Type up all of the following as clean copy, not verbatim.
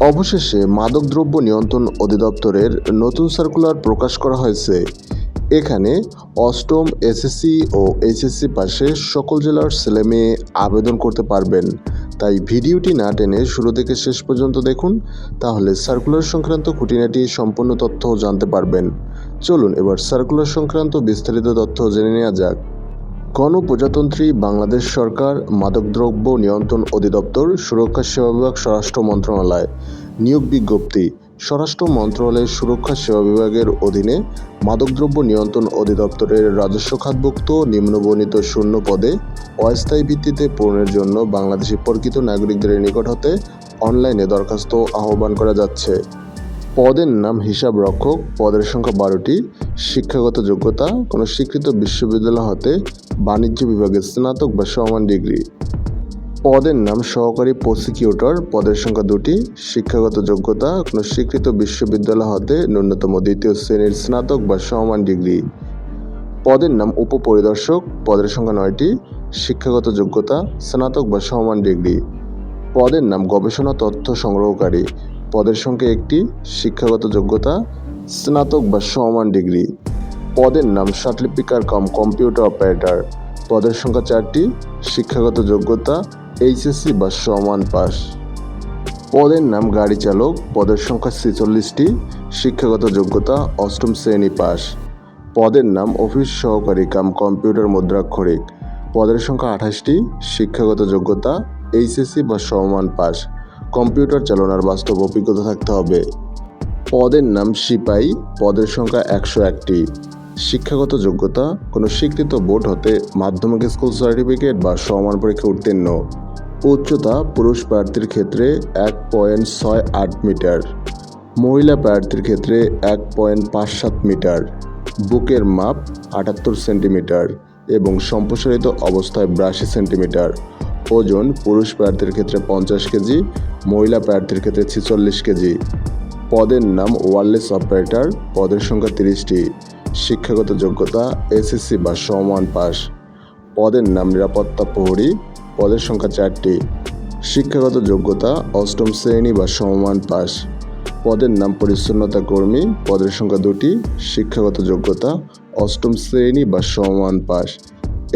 অবশেষে মাদকদ্রব্য নিয়ন্ত্রণ অধিদপ্তরের নতুন সার্কুলার প্রকাশ করা হয়েছে। এখানে অষ্টম এসএসসি ও এইচএসসি পাশে সকল জেলার ছেলেমেয়ে আবেদন করতে পারবেন। তাই ভিডিওটি না টেনে শুরু থেকে শেষ পর্যন্ত দেখুন, তাহলে সার্কুলার সংক্রান্ত খুঁটিনাটি সম্পূর্ণ তথ্য জানতে পারবেন। চলুন এবার সার্কুলার সংক্রান্ত বিস্তারিত তথ্য জেনে নেওয়া যাক। গণপ্রজাতন্ত্রী বাংলাদেশ সরকার, মাদকদ্রব্য নিয়ন্ত্রণ অধিদপ্তর, সুরক্ষা সেবা বিভাগ, স্বরাষ্ট্র মন্ত্রণালয়। নিয়োগ বিজ্ঞপ্তি। স্বরাষ্ট্র মন্ত্রণালয়ের সুরক্ষা সেবা বিভাগের অধীনে মাদকদ্রব্য নিয়ন্ত্রণ অধিদপ্তরের রাজস্ব খাতভুক্ত নিম্নবর্ণিত শূন্য পদে অস্থায়ী ভিত্তিতে পূরণের জন্য বাংলাদেশি প্রকৃত নাগরিকদের নিকট হতে অনলাইনে দরখাস্ত আহ্বান করা যাচ্ছে। পদের নাম হিসাব রক্ষক, পদের সংখ্যা 12টি। শিক্ষাগত যোগ্যতা কোনো স্বীকৃত বিশ্ববিদ্যালয় হতে বাণিজ্য বিভাগে স্নাতক বা সমমান ডিগ্রি। পদের নাম সহকারী প্রসিকিউটর, পদের সংখ্যা 2টি। শিক্ষাগত যোগ্যতা কোনো স্বীকৃত বিশ্ববিদ্যালয় হতে ন্যূনতম দ্বিতীয় শ্রেণীর স্নাতক বা সমমান ডিগ্রি। পদের নাম উপপরিদর্শক, পদের সংখ্যা 9টি। শিক্ষাগত যোগ্যতা স্নাতক বা সমমান ডিগ্রি। পদের নাম গবেষণা তথ্য সংগ্রহকারী, পদের সংখ্যা 1টি। শিক্ষাগত যোগ্যতা স্নাতক বা সমমান ডিগ্রি। পদের নাম সার্টিফিকার কাম কম্পিউটার অপারেটর, পদের সংখ্যা 4টি। শিক্ষাগত যোগ্যতা এইচএসসি বা সমান পাস। পদের নাম গাড়ি চালক, পদের সংখ্যা 46টি। শিক্ষাগত যোগ্যতা অষ্টম শ্রেণী পাস। পদের নাম অফিস সহকারী কাম কম্পিউটার মুদ্রাক্ষরিক, পদের সংখ্যা 28টি। শিক্ষাগত যোগ্যতা এইচএসসি বা সমমান পাস। কম্পিউটার চালানোর বাস্তব অভিজ্ঞতা থাকতে হবে। পদের নাম সিপাহী, পদের সংখ্যা 101টি। শিক্ষাগত যোগ্যতা কোনো স্বীকৃত বোর্ড হতে মাধ্যমিক স্কুল সার্টিফিকেট বা সমমান পরীক্ষা উত্তীর্ণ। উচ্চতা পুরুষ প্রার্থীর ক্ষেত্রে 1.68 মিটার, মহিলা প্রার্থীর ক্ষেত্রে 1.57 মিটার। বুকের মাপ 78 সেন্টিমিটার এবং সম্প্রসারিত অবস্থায় 82 সেন্টিমিটার। ওজন পুরুষ প্রার্থীর ক্ষেত্রে 50 কেজি, মহিলা প্রার্থীর ক্ষেত্রে 46 কেজি। পদের নাম ওয়্যারলেস অপারেটর, পদের সংখ্যা 30টি। শিক্ষাগত যোগ্যতা এসএসসি বা সমমান পাস। পদের নাম নিরাপত্তা প্রহরী, পদের সংখ্যা 4টি। শিক্ষাগত যোগ্যতা অষ্টম শ্রেণী বা সমমান পাস। পদের নাম পরিচ্ছন্নতা কর্মী, পদের সংখ্যা 2টি। শিক্ষাগত যোগ্যতা অষ্টম শ্রেণী বা সমমান পাস।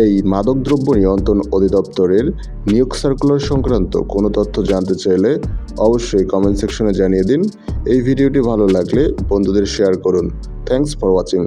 এই মাদকদ্রব্য নিয়ন্ত্রণ অধিদপ্তরের নিয়োগ সার্কুলার সংক্রান্ত কোনো তথ্য জানতে চাইলে অবশ্যই কমেন্ট সেকশনে জানিয়ে দিন। এই ভিডিওটি ভালো লাগলে বন্ধুদের শেয়ার করুন। Thanks for watching.